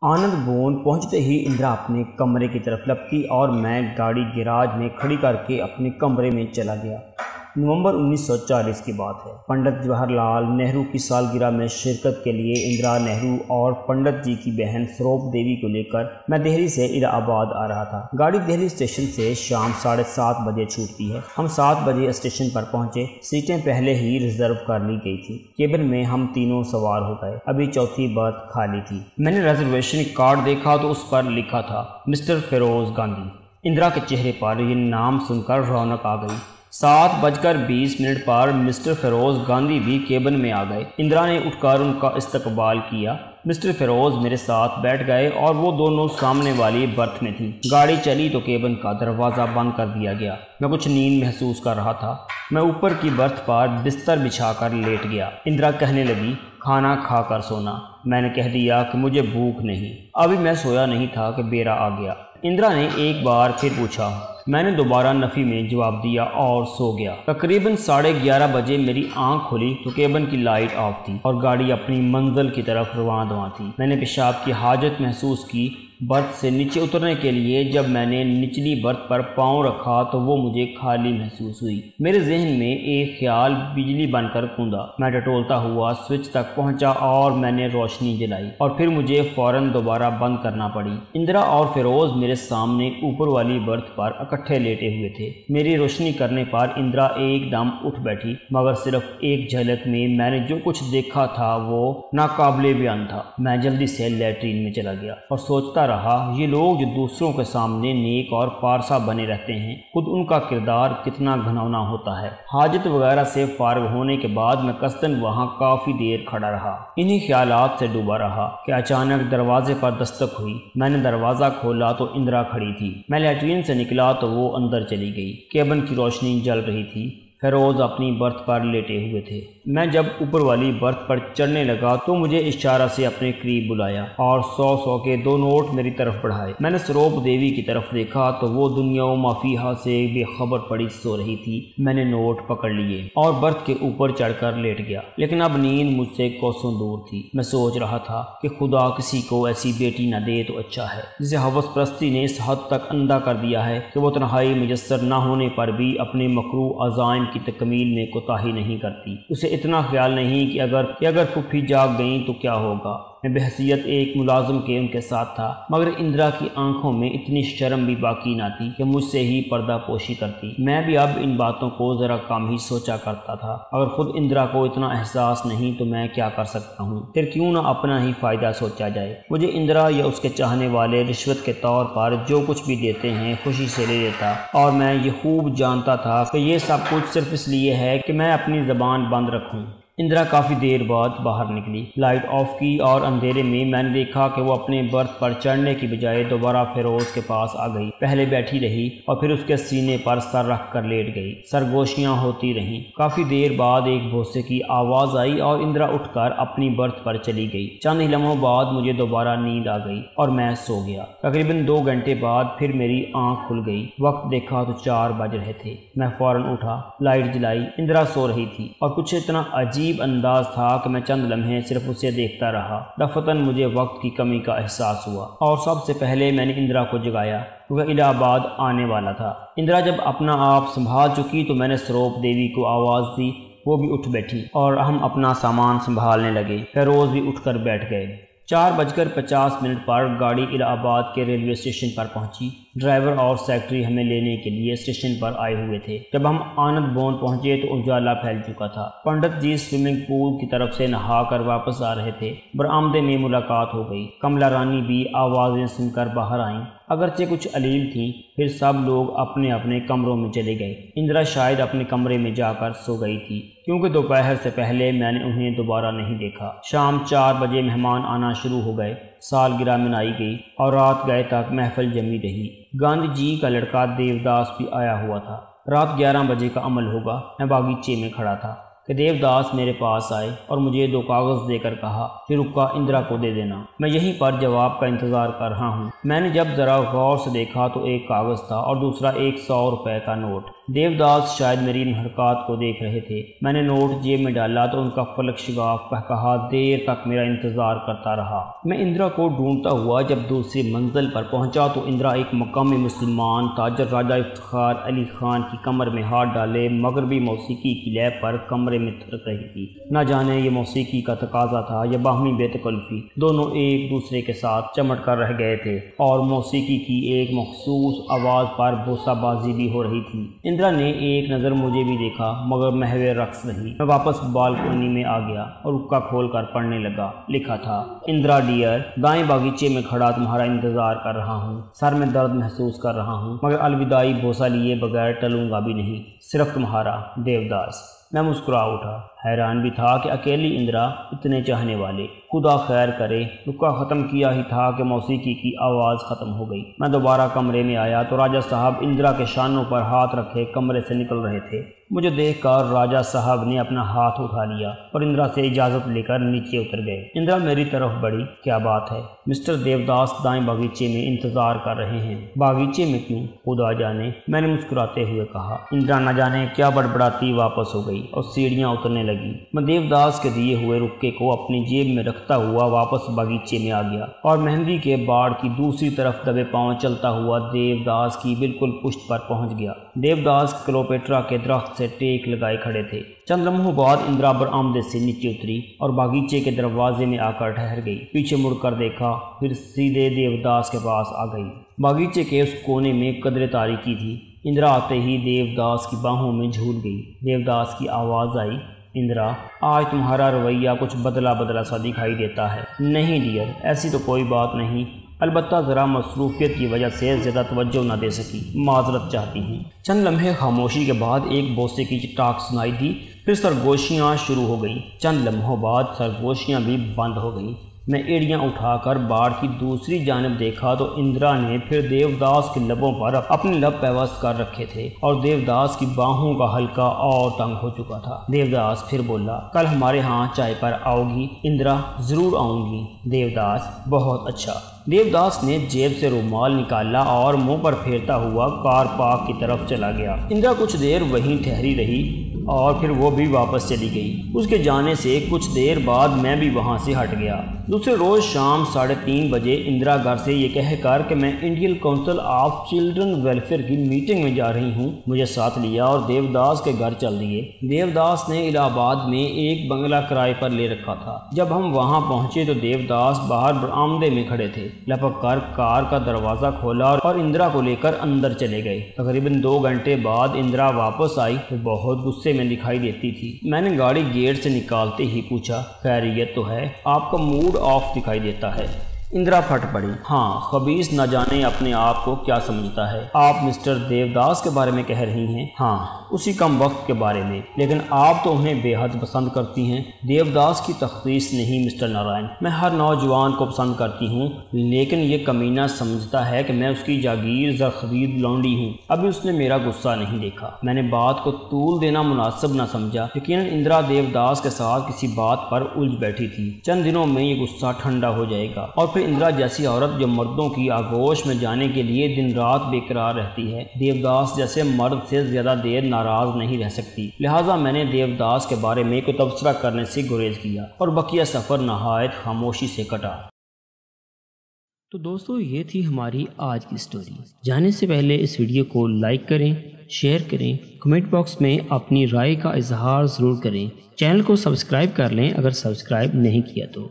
آنند بھون پہنچتے ہی اندرا اپنے کمرے کی طرف لپکی اور میں گاڑی گیراج میں کھڑی کر کے اپنے کمرے میں چلا گیا۔ نومبر 1940 کی بات ہے۔ پنڈت جواہر لال نہرو کی سالگرہ میں شرکت کے لیے اندرا نہرو اور پنڈت جی کی بہن سروپ دیوی کو لے کر میں دہلی سے الہ آباد آ رہا تھا۔ گاڑی دہلی اسٹیشن سے شام 7:30 بجے چھوٹتی ہے۔ ہم 7 بجے اسٹیشن پر پہنچے۔ سیٹیں پہلے ہی ریزرو کر لی گئی تھی۔ کیبن میں ہم تینوں سوار ہو گئے۔ ابھی چوتھی برتھ خالی تھی۔ میں نے ریزرویشن کارڈ دیکھا تو اس پر لکھا تھا مسٹر فیروز گاندھی۔ اندرا کے چہرے پر یہ نام سن کر رونق آ گئی۔ 7:20 پر مسٹر فیروز گاندھی بھی کیبن میں آ گئے۔ اندرا نے اٹھ کر ان کا استقبال کیا۔ مسٹر فیروز میرے ساتھ بیٹھ گئے اور وہ دونوں سامنے والی برتھ میں تھیں۔ گاڑی چلی تو کیبن کا دروازہ بند کر دیا گیا۔ میں کچھ نیند محسوس کر رہا تھا۔ میں اوپر کی برتھ پر بستر بچھا کر لیٹ گیا۔ اندرا کہنے لگی کھانا کھا کر سونا۔ میں نے کہہ دیا کہ مجھے بھوک نہیں۔ ابھی میں سویا نہیں تھا کہ بیرا آ گیا۔ اندرا نے ایک بار پھر پوچھا۔ میں نے دوبارہ نفی میں جواب دیا اور سو گیا۔ تقریباً 11:30 بجے میری آنکھ کھلی تو کیبن کی لائٹ آف تھی اور گاڑی اپنی منزل کی طرف رواں دواں تھی۔ میں نے پیشاب کی حاجت محسوس کی۔ برتھ سے نیچے اترنے کے لیے جب میں نے نچلی برتھ پر پاؤں رکھا تو وہ مجھے خالی محسوس ہوئی۔ میرے ذہن میں ایک خیال بجلی بن کر کوندا۔ میں ٹٹولتا ہوا سوئچ تک پہنچا اور میں نے روشنی جلائی اور پھر مجھے فوراً دوبارہ بند کرنا پڑی۔ اندرا اور فیروز میرے سامنے اوپر والی برتھ پر اکٹھے لیٹے ہوئے تھے۔ میری روشنی کرنے پر اندرا ایک دم اٹھ بیٹھی، مگر صرف ایک جھلک میں نے جو کچھ دیکھا تھا وہ ناقابل بیان تھا۔ میں جلدی سے لیٹرین میں چلا گیا اور سوچتا رہا یہ لوگ جو دوسروں کے سامنے نیک اور پارسا بنے رہتے ہیں، خود ان کا کردار کتنا گھناؤنا ہوتا ہے۔ حاجت وغیرہ سے فارغ ہونے کے بعد میں قصداً وہاں کافی دیر کھڑا رہا، انہی خیالات سے ڈوبا رہا کہ اچانک دروازے پر دستک ہوئی۔ میں نے دروازہ کھولا تو اندرا کھڑی تھی۔ میں لیٹرین سے نکلا تو وہ اندر چلی گئی۔ کیبن کی روشنی جل رہی تھی۔ فیروز اپنی برتھ پر لیٹے ہوئے تھے۔ میں جب اوپر والی برتھ پر چڑھنے لگا تو مجھے اشارہ سے اپنے قریب بلایا اور 100 کے 2 نوٹ میری طرف بڑھائے۔ میں نے سروپ دیوی کی طرف دیکھا تو وہ دنیا و ما فیہا سے بے خبر پڑی سو رہی تھی۔ میں نے نوٹ پکڑ لیے اور برتھ کے اوپر چڑھ کر لیٹ گیا، لیکن اب نیند مجھ سے کوسوں دور تھی۔ میں سوچ رہا تھا کہ خدا کسی کو ایسی بیٹی نہ دے تو اچھا ہے جسے ہوس پرستی نے اس حد تک اندھا کر دیا ہے کہ وہ تنہائی میسر نہ ہونے پر بھی اپنے مکروہ عزائم کی تکمیل میں کوتاہی نہیں کرتی۔ اسے اتنا خیال نہیں کہ اگر پھپھی جاگ گئیں تو کیا ہوگا۔ میں بحیثیت ایک ملازم کے ان کے ساتھ تھا، مگر اندرا کی آنکھوں میں اتنی شرم بھی باقی نہ تھی کہ مجھ سے ہی پردہ پوشی کرتی۔ میں بھی اب ان باتوں کو ذرا کم ہی سوچا کرتا تھا۔ اگر خود اندرا کو اتنا احساس نہیں تو میں کیا کر سکتا ہوں؟ پھر کیوں نہ اپنا ہی فائدہ سوچا جائے۔ مجھے اندرا یا اس کے چاہنے والے رشوت کے طور پر جو کچھ بھی دیتے ہیں خوشی سے لے لیتا، اور میں یہ خوب جانتا تھا کہ یہ سب کچھ صرف اس لیے ہے کہ میں اپنی زبان بند رکھوں۔ اندرا کافی دیر بعد باہر نکلی، لائٹ آف کی اور اندھیرے میں نے دیکھا کہ وہ اپنے برتھ پر چڑھنے کی بجائے دوبارہ فیروز کے پاس آ گئی۔ پہلے بیٹھی رہی اور پھر اس کے سینے پر سر رکھ کر لیٹ گئی۔ سرگوشیاں ہوتی رہیں۔ کافی دیر بعد ایک بھونسے کی آواز آئی اور اندرا اٹھ کر اپنی برتھ پر چلی گئی۔ چند ہی لمحوں بعد مجھے دوبارہ نیند آ گئی اور میں سو گیا۔ تقریباً 2 گھنٹے بعد پھر میری آنکھ کھل گئی۔ وقت دیکھا تو 4 بج رہے تھے۔ میں فوراً اٹھا، لائٹ جلائی۔ اندرا سو رہی تھی اور کچھ اتنا عجیب انداز تھا کہ میں چند لمحے صرف اسے دیکھتا رہا۔ دفتن مجھے وقت کی کمی کا احساس ہوا اور سب سے پہلے میں نے اندرا کو جگایا کیونکہ الہ آباد آنے والا تھا۔ اندرا جب اپنا آپ سنبھال چکی تو میں نے سروپ دیوی کو آواز دی، وہ بھی اٹھ بیٹھی اور ہم اپنا سامان سنبھالنے لگے۔ فیروز بھی اٹھ کر بیٹھ گئے۔ 4:50 پر گاڑی الہ آباد کے ریلوے اسٹیشن پر پہنچی۔ ڈرائیور اور سیکرٹری ہمیں لینے کے لیے اسٹیشن پر آئے ہوئے تھے۔ جب ہم آنند بھون پہنچے تو اجالا پھیل چکا تھا۔ پنڈت جی سوئمنگ پول کی طرف سے نہا کر واپس آ رہے تھے۔ برآمدے میں ملاقات ہو گئی۔ کملا رانی بھی آوازیں سن کر باہر آئیں، اگرچہ کچھ علیل تھیں۔ پھر سب لوگ اپنے اپنے کمروں میں چلے گئے۔ اندرا شاید اپنے کمرے میں جا کر سو گئی تھی کیونکہ دوپہر سے پہلے میں نے انہیں دوبارہ نہیں دیکھا۔ شام 4 بجے مہمان آنا شروع ہو گئے۔ سالگرہ منائی گئی اور رات گئے تک محفل جمی رہی۔ گاندھی جی کا لڑکا دیوداس بھی آیا ہوا تھا۔ رات 11 بجے کا عمل ہوگا۔ میں باغیچے میں کھڑا تھا کہ دیوداس میرے پاس آئے اور مجھے 2 کاغذ دے کر کہا کہ رکا اندرا کو دے دینا، میں یہیں پر جواب کا انتظار کر رہا ہوں۔ میں نے جب ذرا غور سے دیکھا تو ایک کاغذ تھا اور دوسرا ایک 100 روپے کا نوٹ۔ دیوداس شاید میری ان حرکات کو دیکھ رہے تھے۔ میں نے نوٹ جیب میں ڈالا تو ان کا فلک شگاف کہا دیر تک میرا انتظار کرتا رہا۔ میں اندرا کو ڈھونڈتا ہوا جب دوسری منزل پر پہنچا تو اندرا ایک مقامی مسلمان تاجر راجہ افتخار علی خان کی کمر میں ہاتھ ڈالے مغربی موسیقی کی لے پر کمرے میں تھرک رہی تھی۔ نہ جانے یہ موسیقی کا تقاضا تھا یا باہمی بے تکلفی، دونوں ایک دوسرے کے ساتھ چمٹ کر رہ گئے تھے اور موسیقی کی ایک مخصوص آواز پر بوسہ بازی بھی ہو رہی تھی۔ اندرا نے ایک نظر مجھے بھی دیکھا مگر محو رقص رہی۔ میں واپس بالکونی میں آ گیا اور رکا کھول کر پڑھنے لگا۔ لکھا تھا، اندرا ڈیئر، دائیں باغیچے میں کھڑا تمہارا انتظار کر رہا ہوں، سر میں درد محسوس کر رہا ہوں مگر الوداعی بوسہ لیے بغیر ٹلوں گا بھی نہیں، صرف تمہارا دیوداس۔ میں مسکرا اٹھا، حیران بھی تھا کہ اکیلی اندرا اتنے چاہنے والے۔ خدا خیر کرے، رکا ختم کیا ہی تھا کہ موسیقی کی آواز ختم ہو گئی۔ میں دوبارہ کمرے میں آیا تو راجہ صاحب اندرا کے شانوں پر ہاتھ رکھے کمرے سے نکل رہے تھے۔ مجھے دیکھ کر راجہ صاحب نے اپنا ہاتھ اٹھا لیا اور اندرا سے اجازت لے کر نیچے اتر گئے۔ اندرا میری طرف بڑھی، کیا بات ہے؟ مسٹر دیوداس دائیں باغیچے میں انتظار کر رہے ہیں۔ باغیچے میں کیوں؟ خدا جانے، میں نے مسکراتے ہوئے کہا۔ اندرا نہ جانے کیا بڑبڑاتی واپس ہو گئی اور سیڑھیاں اترنے لگی۔ میں دیوداس کے دیے ہوئے رکے کو اپنی جیب میں رکھتا ہوا واپس باغیچے میں آ گیا اور مہندی کے باڑ کی دوسری طرف دبے پاؤں چلتا ہوا دیوداس کی بالکل پشت پر پہنچ گیا۔ دیوداس کلوپیٹرا کے درخت سے ٹیک لگائے کھڑے تھے۔ چند لمحوں بعد اندرا برآمدے سے نیچے اتری اور باغیچے کے دروازے میں آ کر ٹھہر گئی۔ پیچھے مڑ کر دیکھا، پھر سیدھے دیوداس کے پاس آ گئی۔ باغیچے کے اس کونے میں قدر تاریکی تھی۔ اندرا آتے ہی دیوداس کی باہوں میں جھول گئی۔ دیوداس کی آواز آئی، اندرا، آج تمہارا رویہ کچھ بدلا بدلا سا دکھائی دیتا ہے۔ نہیں ڈیئر، ایسی تو کوئی بات نہیں، البتہ ذرا مصروفیت کی وجہ سے زیادہ توجہ نہ دے سکی، معذرت چاہتی ہوں۔ چند لمحے خاموشی کے بعد ایک بوسے کی چٹاک سنائی دی، پھر سرگوشیاں شروع ہو گئیں۔ چند لمحوں بعد سرگوشیاں بھی بند ہو گئیں۔ میں ایڑیاں اٹھا کر باڑ کی دوسری جانب دیکھا تو اندرا نے پھر دیوداس کے لبوں پر اپنے لب پیوست کر رکھے تھے اور دیوداس کی باہوں کا حلقہ اور تنگ ہو چکا تھا۔ دیوداس پھر بولا، کل ہمارے ہاں چائے پر آؤ گی؟ اندرا، ضرور آؤں گی۔ دیوداس، بہت اچھا۔ دیوداس نے جیب سے رومال نکالا اور منہ پر پھیرتا ہوا کار پارک کی طرف چلا گیا۔ اندرا کچھ دیر وہیں ٹھہری رہی اور پھر وہ بھی واپس چلی گئی۔ اس کے جانے سے کچھ دیر بعد میں بھی وہاں سے ہٹ گیا۔ دوسرے روز شام 3:30 بجے اندرا گھر سے یہ کہہ کر کہ میں Indian council of children welfare کی میٹنگ میں جا رہی ہوں مجھے ساتھ لیا اور دیوداس کے گھر چل دیے۔ دیوداس نے الہ آباد میں ایک بنگلہ کرائے پر لے رکھا تھا۔ جب ہم وہاں پہنچے تو دیوداس باہر برآمدے میں کھڑے تھے۔ لپک کر کار کا دروازہ کھولا اور اندرا کو لے کر اندر چلے گئے۔ تقریباً 2 گھنٹے بعد اندرا واپس آئی تو بہت غصے میں دکھائی دیتی تھی۔ میں نے گاڑی گیٹ سے نکالتے ہی پوچھا، خیریت تو ہے؟ آپ کا موڈ آف دکھائی دیتا ہے۔ اندرا پھٹ پڑی، ہاں، خبیث نہ جانے اپنے آپ کو کیا سمجھتا ہے۔ آپ مسٹر دیوداس کے بارے میں کہہ رہی ہیں؟ ہاں، اسی کم وقت کے بارے میں، لیکن آپ تو انہیں بے حد پسند کرتی ہیں۔ دیوداس کی تخصیص نہیں مسٹر نارائن، میں ہر نوجوان کو پسند کرتی ہوں، لیکن یہ کمینہ سمجھتا ہے کہ میں اس کی جاگیر زرخرید لونڈی ہوں۔ ابھی اس نے میرا غصہ نہیں دیکھا۔ میں نے بات کو طول دینا مناسب نہ سمجھا۔ یقیناً اندرا دیوداس کے ساتھ کسی بات پر الجھ بیٹھی تھی۔ چند دنوں میں یہ غصہ ٹھنڈا ہو جائے گا اور پھر اندرا جیسی عورت جو مردوں کی آغوش میں جانے کے لیے دن رات بے قرار رہتی ہے، دیوداس جیسے مرد سے زیادہ دیر ناراض نہیں رہ سکتی۔ لہٰذا میں نے دیوداس کے بارے میں کوئی تبصرہ کرنے سے گریز کیا اور بقیہ سفر نہایت خاموشی سے کٹا۔ تو دوستو، یہ تھی ہماری آج کی سٹوری۔ جانے سے پہلے اس ویڈیو کو لائک کریں، شیئر کریں، کمنٹ باکس میں اپنی رائے کا اظہار ضرور کریں۔ چینل کو سبسکرائب کر لیں اگر سبسکرائب نہیں کیا تو۔